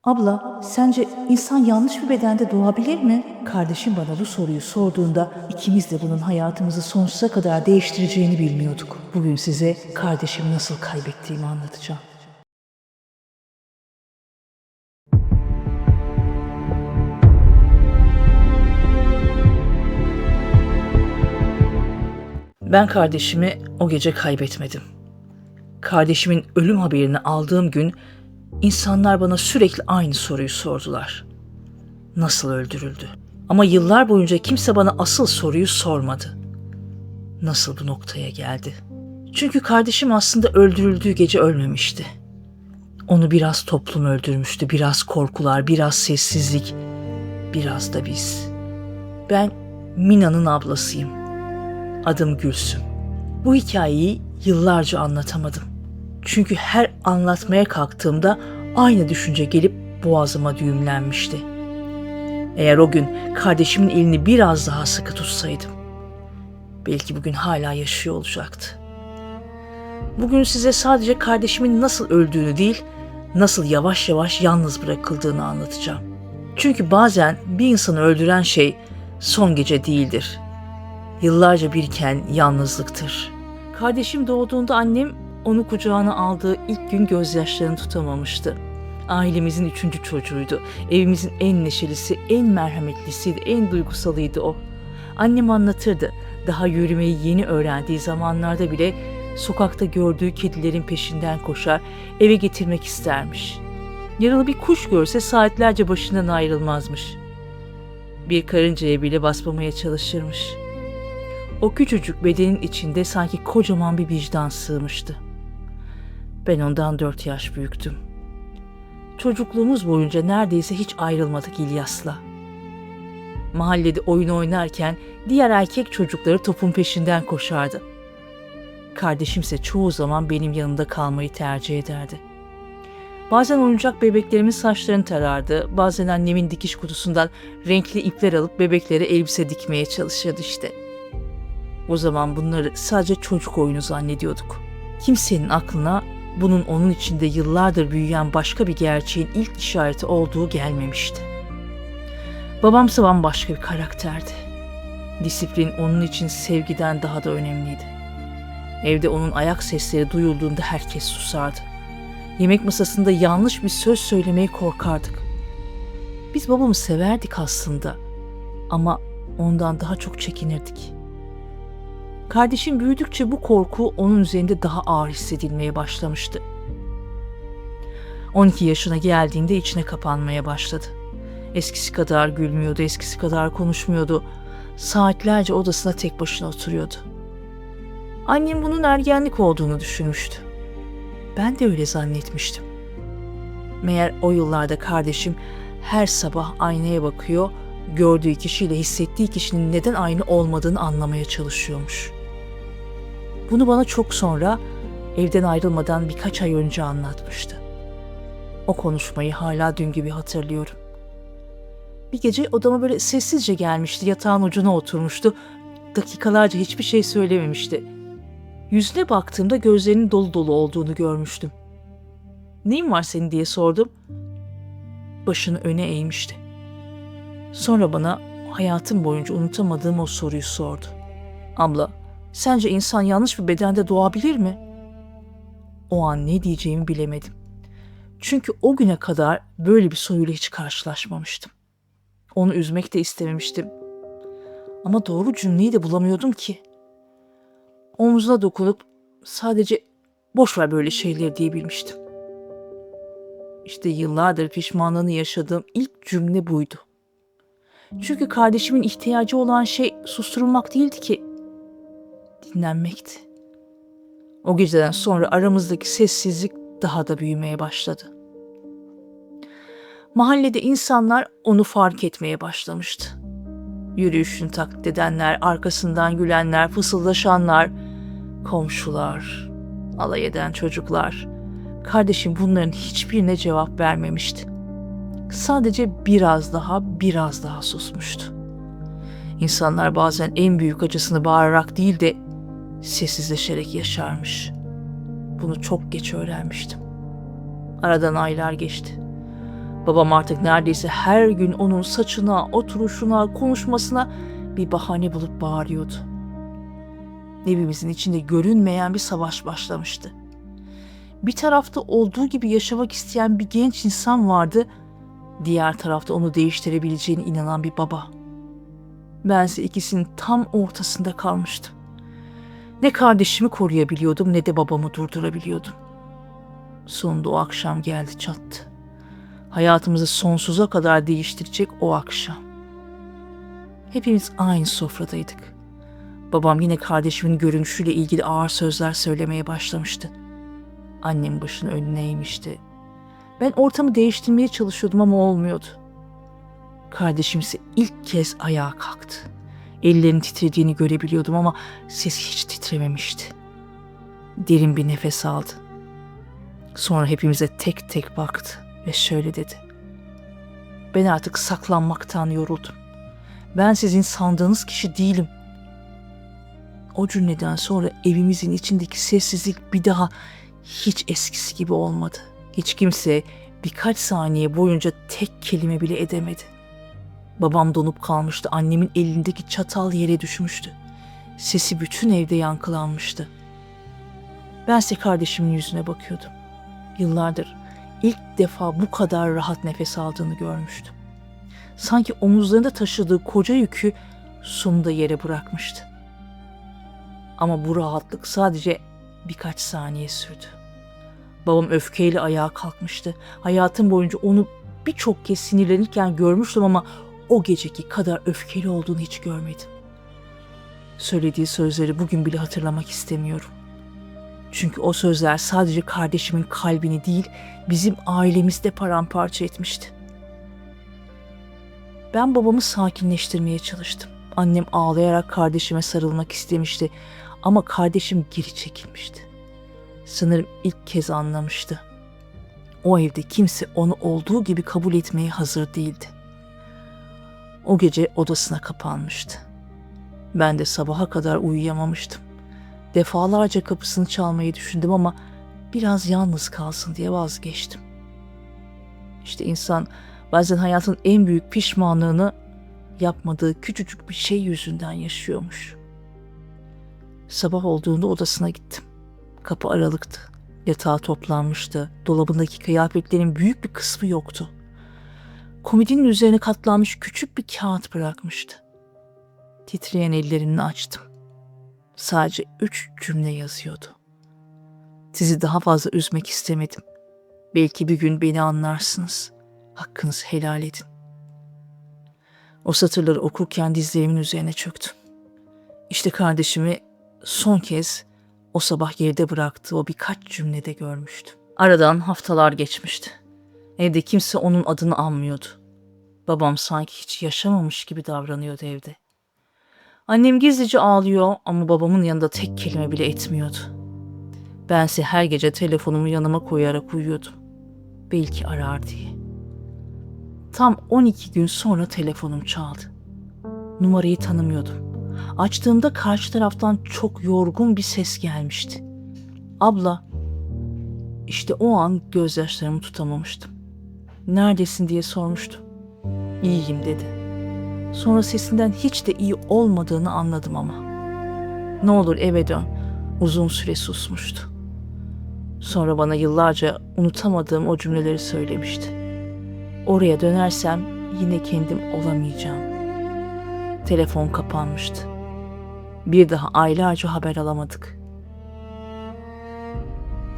Abla, sence insan yanlış bir bedende doğabilir mi? Kardeşim bana bu soruyu sorduğunda ikimiz de bunun hayatımızı sonsuza kadar değiştireceğini bilmiyorduk. Bugün size kardeşimi nasıl kaybettiğimi anlatacağım. Ben kardeşimi o gece kaybetmedim. Kardeşimin ölüm haberini aldığım gün insanlar bana sürekli aynı soruyu sordular. Nasıl öldürüldü? Ama yıllar boyunca kimse bana asıl soruyu sormadı. Nasıl bu noktaya geldi? Çünkü kardeşim aslında öldürüldüğü gece ölmemişti. Onu biraz toplum öldürmüştü, biraz korkular, biraz sessizlik, biraz da biz. Ben Mina'nın ablasıyım. Adım Gülsüm. Bu hikayeyi yıllarca anlatamadım. Çünkü her anlatmaya kalktığımda aynı düşünce gelip boğazıma düğümlenmişti. Eğer o gün kardeşimin elini biraz daha sıkı tutsaydım, belki bugün hala yaşıyor olacaktı. Bugün size sadece kardeşimin nasıl öldüğünü değil, nasıl yavaş yavaş yalnız bırakıldığını anlatacağım. Çünkü bazen bir insanı öldüren şey son gece değildir. Yıllarca biriken yalnızlıktır. Kardeşim doğduğunda annem onu kucağına aldığı ilk gün gözyaşlarını tutamamıştı. Ailemizin 3. çocuğuydu. Evimizin en neşelisi, en merhametlisiydi, en duygusalıydı o. Annem anlatırdı. Daha yürümeyi yeni öğrendiği zamanlarda bile sokakta gördüğü kedilerin peşinden koşar, eve getirmek istermiş. Yaralı bir kuş görse saatlerce başından ayrılmazmış. Bir karıncaya bile basmamaya çalışırmış. O küçücük bedenin içinde sanki kocaman bir vicdan sığmıştı. Ben ondan 4 yaş büyüktüm. Çocukluğumuz boyunca neredeyse hiç ayrılmadık İlyas'la. Mahallede oyun oynarken diğer erkek çocukları topun peşinden koşardı. Kardeşimse çoğu zaman benim yanımda kalmayı tercih ederdi. Bazen oyuncak bebeklerimin saçlarını tarardı, bazen annemin dikiş kutusundan renkli ipler alıp bebeklere elbise dikmeye çalışırdı işte. O zaman bunları sadece çocuk oyunu zannediyorduk. Kimsenin aklına bunun onun içinde yıllardır büyüyen başka bir gerçeğin ilk işareti olduğu gelmemişti. Babamsa bambaşka bir karakterdi. Disiplin onun için sevgiden daha da önemliydi. Evde onun ayak sesleri duyulduğunda herkes susardı. Yemek masasında yanlış bir söz söylemeye korkardık. Biz babamı severdik aslında ama ondan daha çok çekinirdik. Kardeşim büyüdükçe bu korku onun üzerinde daha ağır hissedilmeye başlamıştı. 12 yaşına geldiğinde içine kapanmaya başladı. Eskisi kadar gülmüyordu, eskisi kadar konuşmuyordu. Saatlerce odasına tek başına oturuyordu. Annem bunun ergenlik olduğunu düşünmüştü. Ben de öyle zannetmiştim. Meğer o yıllarda kardeşim her sabah aynaya bakıyor, gördüğü kişiyle hissettiği kişinin neden aynı olmadığını anlamaya çalışıyormuş. Bunu bana çok sonra, evden ayrılmadan birkaç ay önce anlatmıştı. O konuşmayı hala dün gibi hatırlıyorum. Bir gece odama böyle sessizce gelmişti, yatağın ucuna oturmuştu. Dakikalarca hiçbir şey söylememişti. Yüzüne baktığımda gözlerinin dolu dolu olduğunu görmüştüm. "Neyin var senin?" diye sordum. Başını öne eğmişti. Sonra bana hayatım boyunca unutamadığım o soruyu sordu. "Abla, sence insan yanlış bir bedende doğabilir mi?" O an ne diyeceğimi bilemedim. Çünkü o güne kadar böyle bir soruyla hiç karşılaşmamıştım. Onu üzmek de istememiştim. Ama doğru cümleyi de bulamıyordum ki. Omzuna dokunup sadece "boş ver böyle şeyleri" diyebilmiştim. İşte yıllardır pişmanlığını yaşadığım ilk cümle buydu. Çünkü kardeşimin ihtiyacı olan şey susturulmak değildi ki, dinlenmekti. O geceden sonra aramızdaki sessizlik daha da büyümeye başladı. Mahallede insanlar onu fark etmeye başlamıştı. Yürüyüşünü taklit edenler, arkasından gülenler, fısıldaşanlar, komşular, alay eden çocuklar. Kardeşim bunların hiçbirine cevap vermemişti. Sadece biraz daha susmuştu. İnsanlar bazen en büyük acısını bağırarak değil de sessizleşerek yaşarmış. Bunu çok geç öğrenmiştim. Aradan aylar geçti. Babam artık neredeyse her gün onun saçına, oturuşuna, konuşmasına bir bahane bulup bağırıyordu. Evimizin içinde görünmeyen bir savaş başlamıştı. Bir tarafta olduğu gibi yaşamak isteyen bir genç insan vardı, diğer tarafta onu değiştirebileceğine inanan bir baba. Bense ikisinin tam ortasında kalmıştım. Ne kardeşimi koruyabiliyordum ne de babamı durdurabiliyordum. Sonunda o akşam geldi çattı. Hayatımızı sonsuza kadar değiştirecek o akşam. Hepimiz aynı sofradaydık. Babam yine kardeşimin görünüşüyle ilgili ağır sözler söylemeye başlamıştı. Annem başını önüne eğmişti. Ben ortamı değiştirmeye çalışıyordum ama olmuyordu. Kardeşim ise ilk kez ayağa kalktı. Ellerinin titrediğini görebiliyordum ama sesi hiç titrememişti. Derin bir nefes aldı. Sonra hepimize tek tek baktı ve şöyle dedi. Ben artık saklanmaktan yoruldum. Ben sizin sandığınız kişi değilim. O cümleden sonra evimizin içindeki sessizlik bir daha hiç eskisi gibi olmadı. Hiç kimse birkaç saniye boyunca tek kelime bile edemedi. Babam donup kalmıştı. Annemin elindeki çatal yere düşmüştü. Sesi bütün evde yankılanmıştı. Bense kardeşimin yüzüne bakıyordum. Yıllardır ilk defa bu kadar rahat nefes aldığını görmüştüm. Sanki omuzlarında taşıdığı koca yükü sonunda yere bırakmıştı. Ama bu rahatlık sadece birkaç saniye sürdü. Babam öfkeyle ayağa kalkmıştı. Hayatım boyunca onu birçok kez sinirlenirken görmüştüm ama o geceki kadar öfkeli olduğunu hiç görmedim. Söylediği sözleri bugün bile hatırlamak istemiyorum. Çünkü o sözler sadece kardeşimin kalbini değil, bizim ailemizde paramparça etmişti. Ben babamı sakinleştirmeye çalıştım. Annem ağlayarak kardeşime sarılmak istemişti ama kardeşim geri çekilmişti. Sanırım ilk kez anlamıştı. O evde kimse onu olduğu gibi kabul etmeye hazır değildi. O gece odasına kapanmıştı. Ben de sabaha kadar uyuyamamıştım. Defalarca kapısını çalmayı düşündüm ama biraz yalnız kalsın diye vazgeçtim. İşte insan bazen hayatın en büyük pişmanlığını yapmadığı küçücük bir şey yüzünden yaşıyormuş. Sabah olduğunda odasına gittim. Kapı aralıktı. Yatağı toplanmıştı. Dolabındaki kıyafetlerin büyük bir kısmı yoktu. Komodinin üzerine katlanmış küçük bir kağıt bırakmıştı. Titreyen ellerimle açtım. Sadece 3 cümle yazıyordu. Sizi daha fazla üzmek istemedim. Belki bir gün beni anlarsınız. Hakkınızı helal edin. O satırları okurken dizlerimin üzerine çöktüm. İşte kardeşimi son kez o sabah geride bıraktığı o birkaç cümlede görmüştüm. Aradan haftalar geçmişti. Evde kimse onun adını anmıyordu. Babam sanki hiç yaşamamış gibi davranıyordu evde. Annem gizlice ağlıyor ama babamın yanında tek kelime bile etmiyordu. Bense her gece telefonumu yanıma koyarak uyuyordum. Belki arar diye. Tam 12 gün sonra telefonum çaldı. Numarayı tanımıyordum. Açtığımda karşı taraftan çok yorgun bir ses gelmişti. Abla. İşte o an gözyaşlarımı tutamamıştım. Neredesin diye sormuştum. İyiyim dedi. Sonra sesinden hiç de iyi olmadığını anladım ama. Ne olur eve dön. Uzun süre susmuştu. Sonra bana yıllarca unutamadığım o cümleleri söylemişti. Oraya dönersem yine kendim olamayacağım. Telefon kapanmıştı. Bir daha aylarca haber alamadık.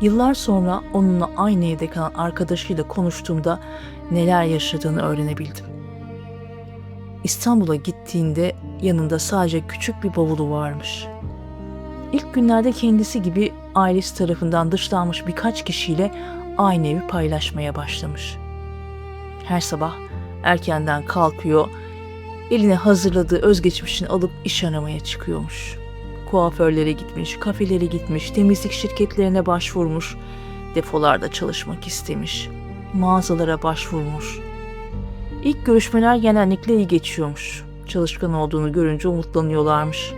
Yıllar sonra onunla aynı evde kalan arkadaşıyla konuştuğumda neler yaşadığını öğrenebildim. İstanbul'a gittiğinde yanında sadece küçük bir bavulu varmış. İlk günlerde kendisi gibi ailesi tarafından dışlanmış birkaç kişiyle aynı evi paylaşmaya başlamış. Her sabah erkenden kalkıyor, eline hazırladığı özgeçmişini alıp iş aramaya çıkıyormuş. Kuaförlere gitmiş, kafelere gitmiş, temizlik şirketlerine başvurmuş, depolarda çalışmak istemiş, mağazalara başvurmuş. İlk görüşmeler genellikle iyi geçiyormuş. Çalışkan olduğunu görünce umutlanıyorlarmış.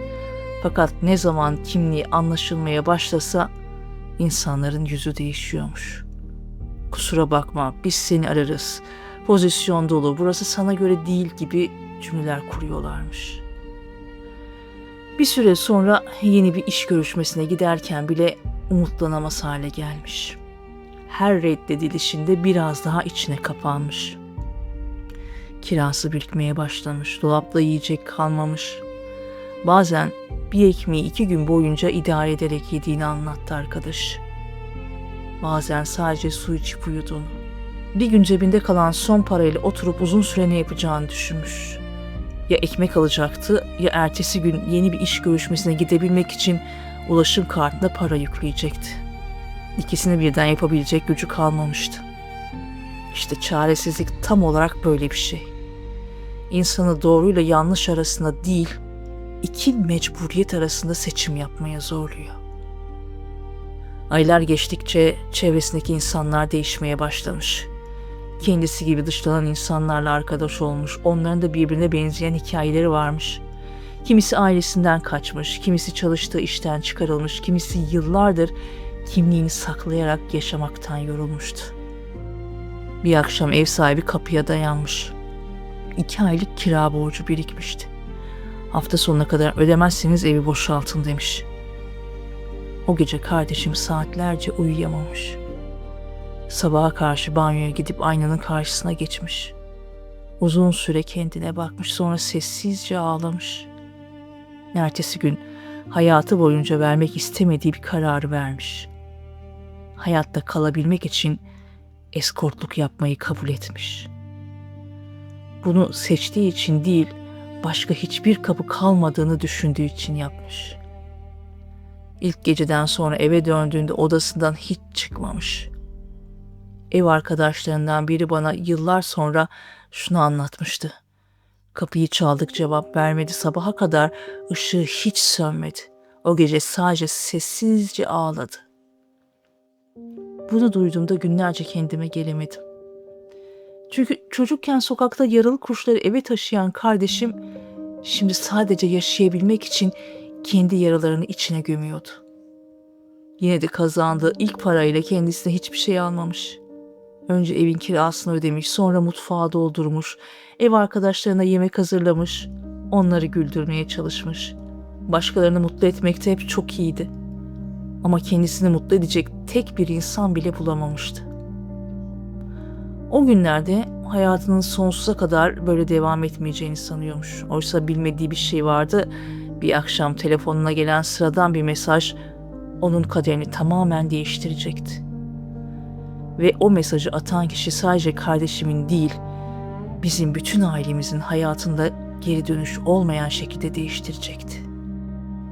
Fakat ne zaman kimliği anlaşılmaya başlasa insanların yüzü değişiyormuş. Kusura bakma, biz seni ararız. pozisyon dolu, burası sana göre değil gibi cümleler kuruyorlarmış. Bir süre sonra yeni bir iş görüşmesine giderken bile umutlanamaz hale gelmiş. Her reddedilişinde biraz daha içine kapanmış. Kirası birikmeye başlamış, dolapta yiyecek kalmamış. Bazen bir ekmeği 2 gün boyunca idare ederek yediğini anlattı arkadaş. Bazen sadece su içip uyuduğunu. Bir gün cebinde kalan son parayla oturup uzun süre ne yapacağını düşünmüş. Ya ekmek alacaktı ya ertesi gün yeni bir iş görüşmesine gidebilmek için ulaşım kartına para yükleyecekti. İkisini birden yapabilecek gücü kalmamıştı. İşte çaresizlik tam olarak böyle bir şey. İnsanı doğruyla yanlış arasında değil, iki mecburiyet arasında seçim yapmaya zorluyor. Aylar geçtikçe çevresindeki insanlar değişmeye başlamış. Kendisi gibi dışlanan insanlarla arkadaş olmuş, onların da birbirine benzeyen hikayeleri varmış. Kimisi ailesinden kaçmış, kimisi çalıştığı işten çıkarılmış, kimisi yıllardır kimliğini saklayarak yaşamaktan yorulmuştu. Bir akşam ev sahibi kapıya dayanmış. 2 aylık kira borcu birikmişti. Hafta sonuna kadar ödemezseniz evi boşaltın demiş. O gece kardeşim saatlerce uyuyamamış. Sabaha karşı banyoya gidip aynanın karşısına geçmiş. Uzun süre kendine bakmış, sonra sessizce ağlamış. Ertesi gün hayatı boyunca vermek istemediği bir kararı vermiş. Hayatta kalabilmek için eskortluk yapmayı kabul etmiş. Bunu seçtiği için değil, başka hiçbir kapı kalmadığını düşündüğü için yapmış. İlk geceden sonra eve döndüğünde odasından hiç çıkmamış. Ev arkadaşlarından biri bana yıllar sonra şunu anlatmıştı. Kapıyı çaldık, cevap vermedi. Sabaha kadar ışığı hiç sönmedi. O gece sadece sessizce ağladı. Bunu duyduğumda günlerce kendime gelemedim. Çünkü çocukken sokakta yaralı kuşları eve taşıyan kardeşim şimdi sadece yaşayabilmek için kendi yaralarını içine gömüyordu. Yine de kazandığı ilk parayla kendisine hiçbir şey almamış. Önce evin kirasını ödemiş, sonra mutfağı doldurmuş, ev arkadaşlarına yemek hazırlamış, onları güldürmeye çalışmış. Başkalarını mutlu etmekte hep çok iyiydi. Ama kendisini mutlu edecek tek bir insan bile bulamamıştı. O günlerde hayatının sonsuza kadar böyle devam etmeyeceğini sanıyormuş. Oysa bilmediği bir şey vardı. Bir akşam telefonuna gelen sıradan bir mesaj onun kaderini tamamen değiştirecekti. Ve o mesajı atan kişi sadece kardeşimin değil, bizim bütün ailemizin hayatında geri dönüş olmayan şekilde değiştirecekti.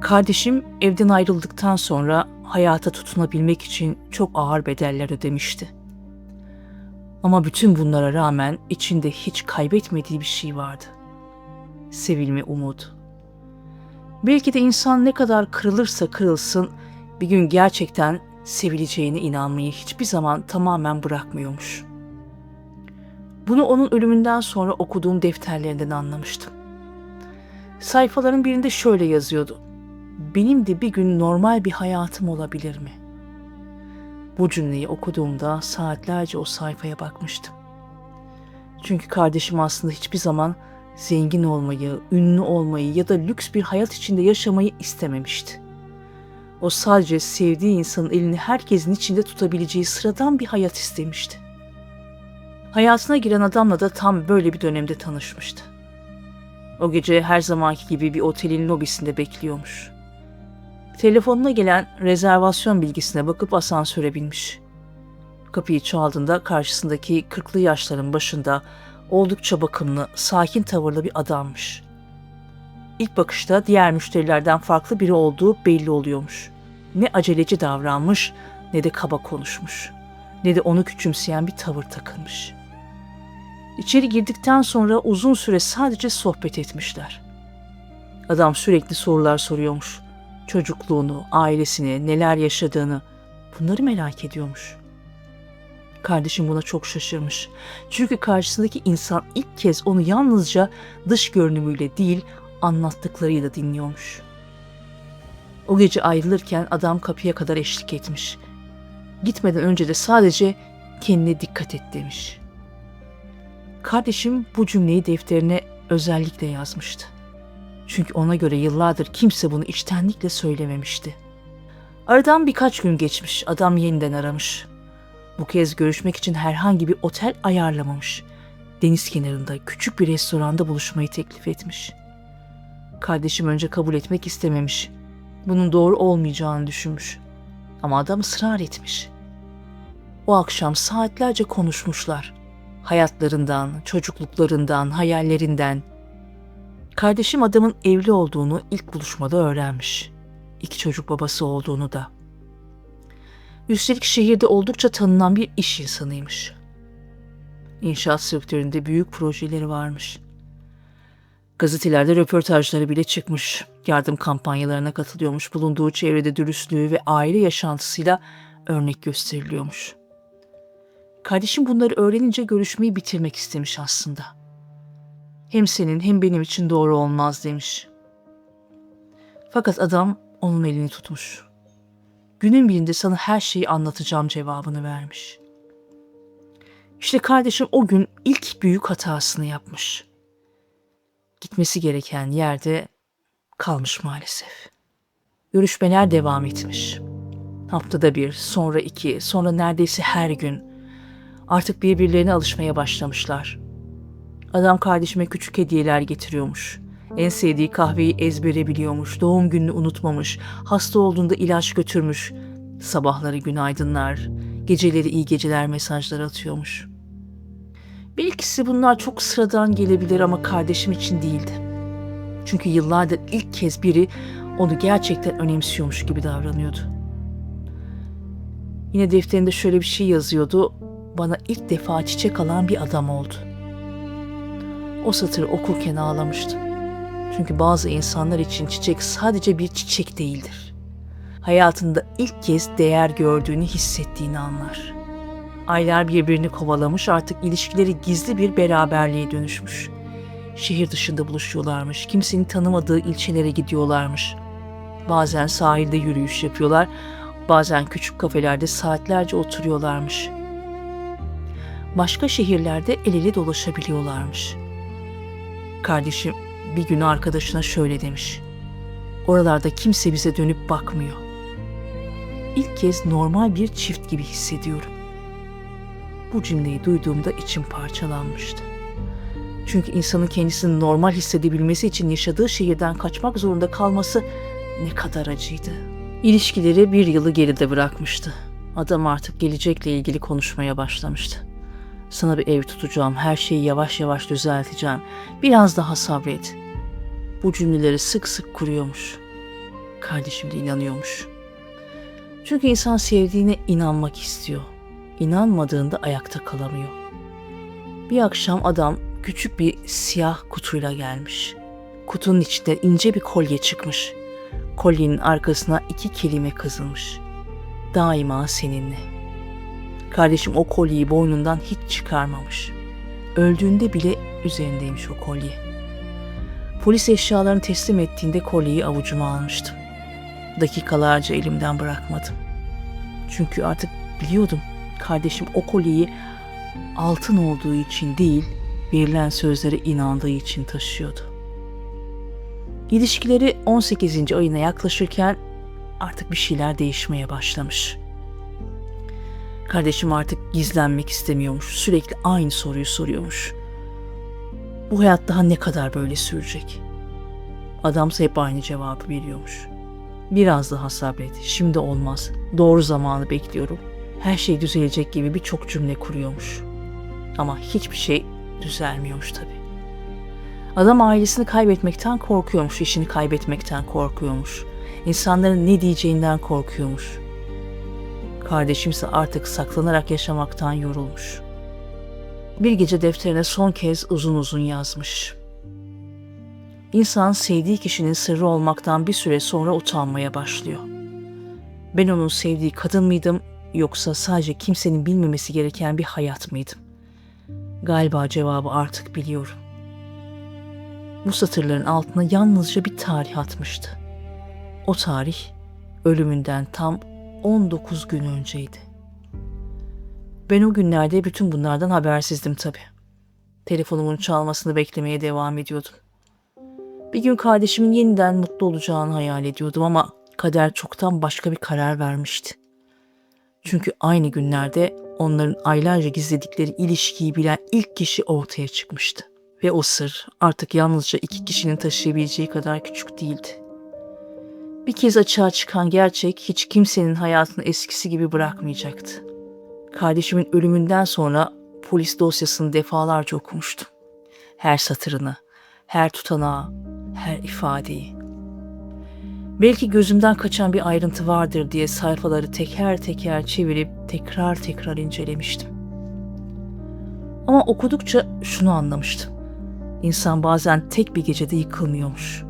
Kardeşim evden ayrıldıktan sonra hayata tutunabilmek için çok ağır bedeller ödemişti. Ama bütün bunlara rağmen içinde hiç kaybetmediği bir şey vardı. Sevilme umudu. Belki de insan ne kadar kırılırsa kırılsın, bir gün gerçekten sevileceğine inanmayı hiçbir zaman tamamen bırakmıyormuş. Bunu onun ölümünden sonra okuduğum defterlerinden anlamıştım. Sayfaların birinde şöyle yazıyordu. Benim de bir gün normal bir hayatım olabilir mi? Bu cümleyi okuduğumda saatlerce o sayfaya bakmıştım. Çünkü kardeşim aslında hiçbir zaman zengin olmayı, ünlü olmayı ya da lüks bir hayat içinde yaşamayı istememişti. O sadece sevdiği insanın elini herkesin içinde tutabileceği sıradan bir hayat istemişti. Hayatına giren adamla da tam böyle bir dönemde tanışmıştı. O gece her zamanki gibi bir otelin lobisinde bekliyormuş. Telefonuna gelen rezervasyon bilgisine bakıp asansöre binmiş. Kapıyı çaldığında karşısındaki 40'lı yaşların başında oldukça bakımlı, sakin tavırlı bir adammış. İlk bakışta diğer müşterilerden farklı biri olduğu belli oluyormuş. Ne aceleci davranmış, ne de kaba konuşmuş. Ne de onu küçümseyen bir tavır takınmış. İçeri girdikten sonra uzun süre sadece sohbet etmişler. Adam sürekli sorular soruyormuş. Çocukluğunu, ailesini, neler yaşadığını, bunları merak ediyormuş. Kardeşim buna çok şaşırmış. Çünkü karşısındaki insan ilk kez onu yalnızca dış görünümüyle değil, anlattıklarıyla dinliyormuş. O gece ayrılırken adam kapıya kadar eşlik etmiş. Gitmeden önce de sadece kendine dikkat et demiş. Kardeşim bu cümleyi defterine özellikle yazmıştı. Çünkü ona göre yıllardır kimse bunu içtenlikle söylememişti. Aradan birkaç gün geçmiş, adam yeniden aramış. Bu kez görüşmek için herhangi bir otel ayarlamamış. Deniz kenarında küçük bir restoranda buluşmayı teklif etmiş. Kardeşim önce kabul etmek istememiş. Bunun doğru olmayacağını düşünmüş. Ama adam ısrar etmiş. O akşam saatlerce konuşmuşlar. Hayatlarından, çocukluklarından, hayallerinden. Kardeşim adamın evli olduğunu ilk buluşmada öğrenmiş. 2 çocuk babası olduğunu da. Üstelik şehirde oldukça tanınan bir iş insanıymış. İnşaat sektöründe büyük projeleri varmış. Gazetelerde röportajları bile çıkmış. Yardım kampanyalarına katılıyormuş. Bulunduğu çevrede dürüstlüğü ve aile yaşantısıyla örnek gösteriliyormuş. Kardeşim bunları öğrenince görüşmeyi bitirmek istemiş aslında. Hem senin hem benim için doğru olmaz demiş. Fakat adam onun elini tutmuş. Günün birinde sana her şeyi anlatacağım cevabını vermiş. İşte kardeşim o gün ilk büyük hatasını yapmış. Gitmesi gereken yerde kalmış maalesef. Görüşmeler devam etmiş. Haftada 1, sonra 2, sonra neredeyse her gün. Artık birbirlerine alışmaya başlamışlar. Adam kardeşime küçük hediyeler getiriyormuş. En sevdiği kahveyi ezbere biliyormuş. Doğum gününü unutmamış. Hasta olduğunda ilaç götürmüş. Sabahları günaydınlar, geceleri iyi geceler mesajları atıyormuş. Belki bunlar çok sıradan gelebilir ama kardeşim için değildi. Çünkü yıllardır ilk kez biri onu gerçekten önemsiyormuş gibi davranıyordu. Yine defterinde şöyle bir şey yazıyordu. Bana ilk defa çiçek alan bir adam oldu. O satırı okurken ağlamıştım. Çünkü bazı insanlar için çiçek sadece bir çiçek değildir. Hayatında ilk kez değer gördüğünü hissettiğini anlar. Aylar birbirini kovalamış, artık ilişkileri gizli bir beraberliğe dönüşmüş. Şehir dışında buluşuyorlarmış, kimsenin tanımadığı ilçelere gidiyorlarmış. Bazen sahilde yürüyüş yapıyorlar, bazen küçük kafelerde saatlerce oturuyorlarmış. Başka şehirlerde el ele dolaşabiliyorlarmış. Kardeşim bir gün arkadaşına şöyle demiş. Oralarda kimse bize dönüp bakmıyor. İlk kez normal bir çift gibi hissediyorum. Bu cümleyi duyduğumda içim parçalanmıştı. Çünkü insanın kendisini normal hissedebilmesi için yaşadığı şehirden kaçmak zorunda kalması ne kadar acıydı. İlişkileri 1 yılı geride bırakmıştı. Adam artık gelecekle ilgili konuşmaya başlamıştı. Sana bir ev tutacağım, her şeyi yavaş yavaş düzelteceğim. Biraz daha sabret. Bu cümleleri sık sık kuruyormuş. Kardeşim de inanıyormuş. Çünkü insan sevdiğine inanmak istiyor. İnanmadığında ayakta kalamıyor. Bir akşam adam küçük bir siyah kutuyla gelmiş. Kutunun içinde ince bir kolye çıkmış. Kolyenin arkasına 2 kelime kazılmış. Daima seninle. Kardeşim o kolyeyi boynundan hiç çıkarmamış. Öldüğünde bile üzerindeymiş o kolye. Polis eşyalarını teslim ettiğinde kolyeyi avucuma almıştım. Dakikalarca elimden bırakmadım. Çünkü artık biliyordum kardeşim o kolyeyi altın olduğu için değil, verilen sözlere inandığı için taşıyordu. İlişkileri 18. ayına yaklaşırken artık bir şeyler değişmeye başlamış. Kardeşim artık gizlenmek istemiyormuş. Sürekli aynı soruyu soruyormuş. Bu hayat daha ne kadar böyle sürecek? Adamsa hep aynı cevabı veriyormuş. Biraz daha sabret. Şimdi olmaz. Doğru zamanı bekliyorum. Her şey düzelecek gibi birçok cümle kuruyormuş. Ama hiçbir şey düzelmiyormuş tabii. Adam ailesini kaybetmekten korkuyormuş. İşini kaybetmekten korkuyormuş. İnsanların ne diyeceğinden korkuyormuş. Kardeşimse artık saklanarak yaşamaktan yorulmuş. Bir gece defterine son kez uzun uzun yazmış. İnsan sevdiği kişinin sırrı olmaktan bir süre sonra utanmaya başlıyor. Ben onun sevdiği kadın mıydım yoksa sadece kimsenin bilmemesi gereken bir hayat mıydım? Galiba cevabı artık biliyorum. Bu satırların altına yalnızca bir tarih atmıştı. O tarih ölümünden tam 19 gün önceydi. Ben o günlerde bütün bunlardan habersizdim tabii. Telefonumun çalmasını beklemeye devam ediyordum. Bir gün kardeşimin yeniden mutlu olacağını hayal ediyordum ama kader çoktan başka bir karar vermişti. Çünkü aynı günlerde onların aylarca gizledikleri ilişkiyi bilen ilk kişi ortaya çıkmıştı. Ve o sır artık yalnızca 2 kişinin taşıyabileceği kadar küçük değildi. Bir kez açığa çıkan gerçek hiç kimsenin hayatını eskisi gibi bırakmayacaktı. Kardeşimin ölümünden sonra polis dosyasını defalarca okumuştum. Her satırını, her tutanağı, her ifadeyi. Belki gözümden kaçan bir ayrıntı vardır diye sayfaları teker teker çevirip tekrar tekrar incelemiştim. Ama okudukça şunu anlamıştım. İnsan bazen tek bir gecede yıkılmıyormuş.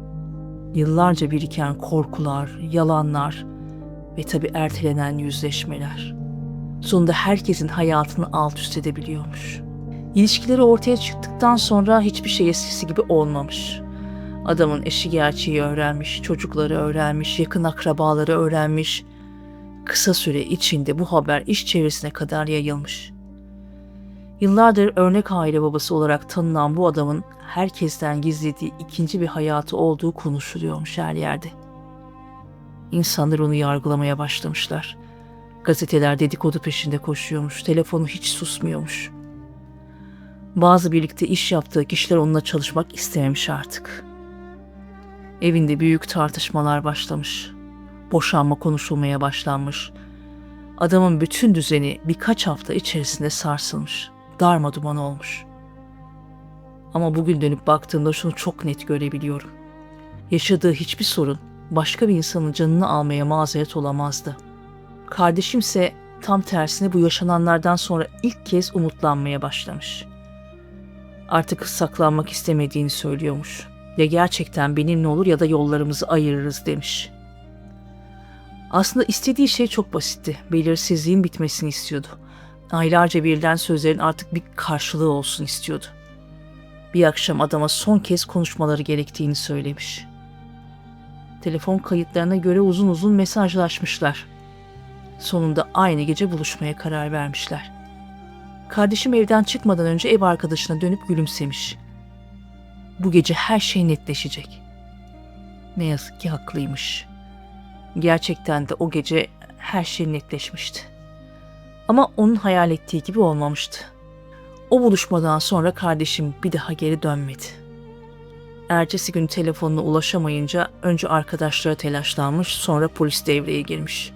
Yıllarca biriken korkular, yalanlar ve tabii ertelenen yüzleşmeler. Sonunda herkesin hayatını alt üst edebiliyormuş. İlişkileri ortaya çıktıktan sonra hiçbir şey eskisi gibi olmamış. Adamın eşi gerçeği öğrenmiş, çocukları öğrenmiş, yakın akrabaları öğrenmiş. Kısa süre içinde bu haber iş çevresine kadar yayılmış. Yıllardır örnek aile babası olarak tanınan bu adamın herkesten gizlediği ikinci bir hayatı olduğu konuşuluyormuş her yerde. İnsanlar onu yargılamaya başlamışlar. Gazeteler dedikodu peşinde koşuyormuş, telefonu hiç susmuyormuş. Bazı birlikte iş yaptığı kişiler onunla çalışmak istememiş artık. Evinde büyük tartışmalar başlamış. Boşanma konuşulmaya başlanmış. Adamın bütün düzeni birkaç hafta içerisinde sarsılmış. Darmaduman olmuş. Ama bugün dönüp baktığımda şunu çok net görebiliyorum. Yaşadığı hiçbir sorun başka bir insanın canını almaya mazeret olamazdı. Kardeşimse tam tersine bu yaşananlardan sonra ilk kez umutlanmaya başlamış. Artık saklanmak istemediğini söylüyormuş. Ya gerçekten benimle olur ya da yollarımızı ayırırız demiş. Aslında istediği şey çok basitti. Belirsizliğin bitmesini istiyordu. Aylarca verilen sözlerin artık bir karşılığı olsun istiyordu. Bir akşam adama son kez konuşmaları gerektiğini söylemiş. Telefon kayıtlarına göre uzun uzun mesajlaşmışlar. Sonunda aynı gece buluşmaya karar vermişler. Kardeşim evden çıkmadan önce ev arkadaşına dönüp gülümsemiş. Bu gece her şey netleşecek. Ne yazık ki haklıymış. Gerçekten de o gece her şey netleşmişti. Ama onun hayal ettiği gibi olmamıştı. O buluşmadan sonra kardeşim bir daha geri dönmedi. Ertesi gün telefonuna ulaşamayınca önce arkadaşlara telaşlanmış, sonra polis devreye girmiş.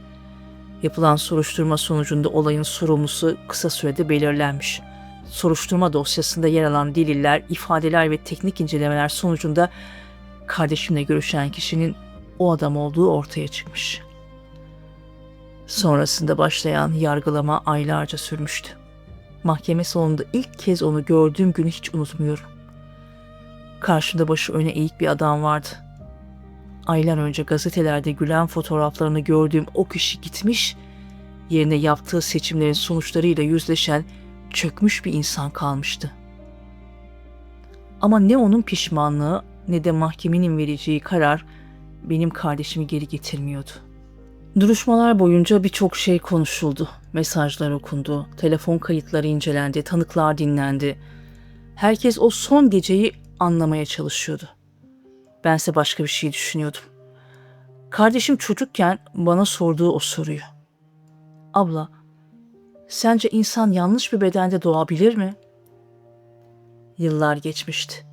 Yapılan soruşturma sonucunda olayın sorumlusu kısa sürede belirlenmiş. Soruşturma dosyasında yer alan deliller, ifadeler ve teknik incelemeler sonucunda kardeşimle görüşen kişinin o adam olduğu ortaya çıkmış. Sonrasında başlayan yargılama aylarca sürmüştü. Mahkeme salonunda ilk kez onu gördüğüm günü hiç unutmuyorum. Karşımda başı öne eğik bir adam vardı. Aylar önce gazetelerde gülen fotoğraflarını gördüğüm o kişi gitmiş, yerine yaptığı seçimlerin sonuçlarıyla yüzleşen çökmüş bir insan kalmıştı. Ama ne onun pişmanlığı ne de mahkemenin vereceği karar benim kardeşimi geri getirmiyordu. Duruşmalar boyunca birçok şey konuşuldu. Mesajlar okundu, telefon kayıtları incelendi, tanıklar dinlendi. Herkes o son geceyi anlamaya çalışıyordu. Bense başka bir şey düşünüyordum. Kardeşim çocukken bana sorduğu o soruyu. Abla, sence insan yanlış bir bedende doğabilir mi? Yıllar geçmişti.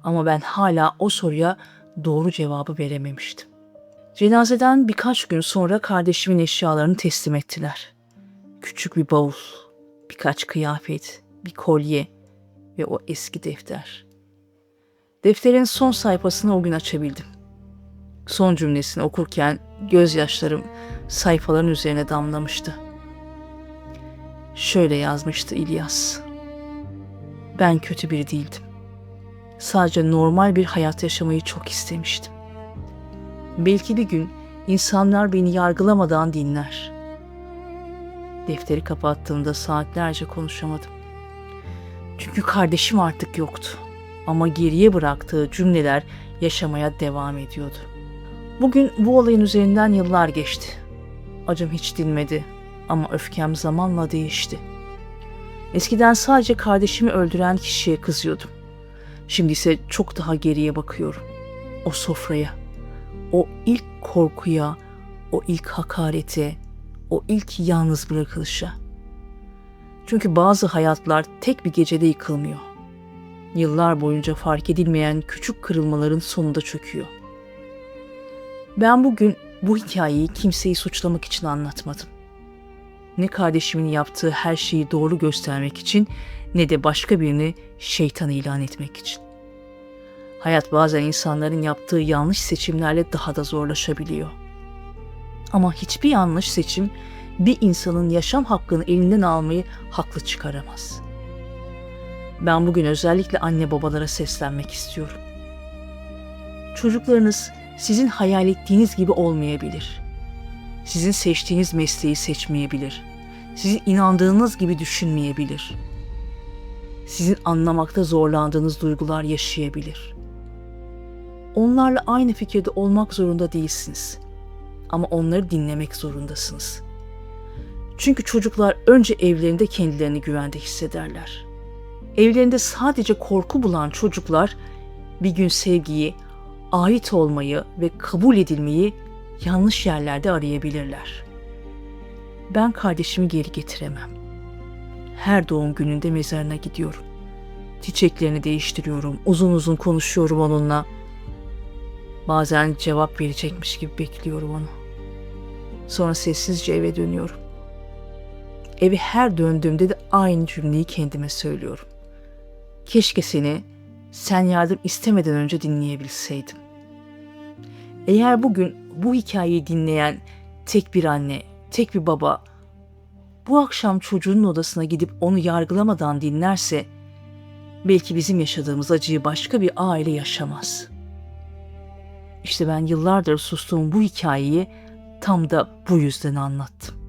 Ama ben hala o soruya doğru cevabı verememiştim. Cenazeden birkaç gün sonra kardeşimin eşyalarını teslim ettiler. Küçük bir bavul, birkaç kıyafet, bir kolye ve o eski defter. Defterin son sayfasını o gün açabildim. Son cümlesini okurken gözyaşlarım sayfaların üzerine damlamıştı. Şöyle yazmıştı İlyas. Ben kötü biri değildim. Sadece normal bir hayat yaşamayı çok istemiştim. Belki bir gün insanlar beni yargılamadan dinler. Defteri kapattığımda saatlerce konuşamadım. Çünkü kardeşim artık yoktu. Ama geriye bıraktığı cümleler yaşamaya devam ediyordu. Bugün bu olayın üzerinden yıllar geçti. Acım hiç dinmedi ama öfkem zamanla değişti. Eskiden sadece kardeşimi öldüren kişiye kızıyordum. Şimdi ise çok daha geriye bakıyorum. O sofraya, o ilk korkuya, o ilk hakarete, o ilk yalnız bırakılışa. Çünkü bazı hayatlar tek bir gecede yıkılmıyor. Yıllar boyunca fark edilmeyen küçük kırılmaların sonunda çöküyor. Ben bugün bu hikayeyi kimseyi suçlamak için anlatmadım. Ne kardeşimin yaptığı her şeyi doğru göstermek için ne de başka birini şeytan ilan etmek için. Hayat bazen insanların yaptığı yanlış seçimlerle daha da zorlaşabiliyor. Ama hiçbir yanlış seçim bir insanın yaşam hakkını elinden almayı haklı çıkaramaz. Ben bugün özellikle anne babalara seslenmek istiyorum. Çocuklarınız sizin hayal ettiğiniz gibi olmayabilir. Sizin seçtiğiniz mesleği seçmeyebilir. Sizin inandığınız gibi düşünmeyebilir. Sizin anlamakta zorlandığınız duygular yaşayabilir. Onlarla aynı fikirde olmak zorunda değilsiniz. Ama onları dinlemek zorundasınız. Çünkü çocuklar önce evlerinde kendilerini güvende hissederler. Evlerinde sadece korku bulan çocuklar bir gün sevgiyi, ait olmayı ve kabul edilmeyi yanlış yerlerde arayabilirler. Ben kardeşimi geri getiremem. Her doğum gününde mezarına gidiyorum. Çiçeklerini değiştiriyorum, uzun uzun konuşuyorum onunla. Bazen cevap verecekmiş gibi bekliyorum onu. Sonra sessizce eve dönüyorum. Eve her döndüğümde de aynı cümleyi kendime söylüyorum. Keşke seni sen yardım istemeden önce dinleyebilseydim. Eğer bugün bu hikayeyi dinleyen tek bir anne, tek bir baba bu akşam çocuğunun odasına gidip onu yargılamadan dinlerse belki bizim yaşadığımız acıyı başka bir aile yaşamaz. İşte ben yıllardır sustuğum bu hikayeyi tam da bu yüzden anlattım.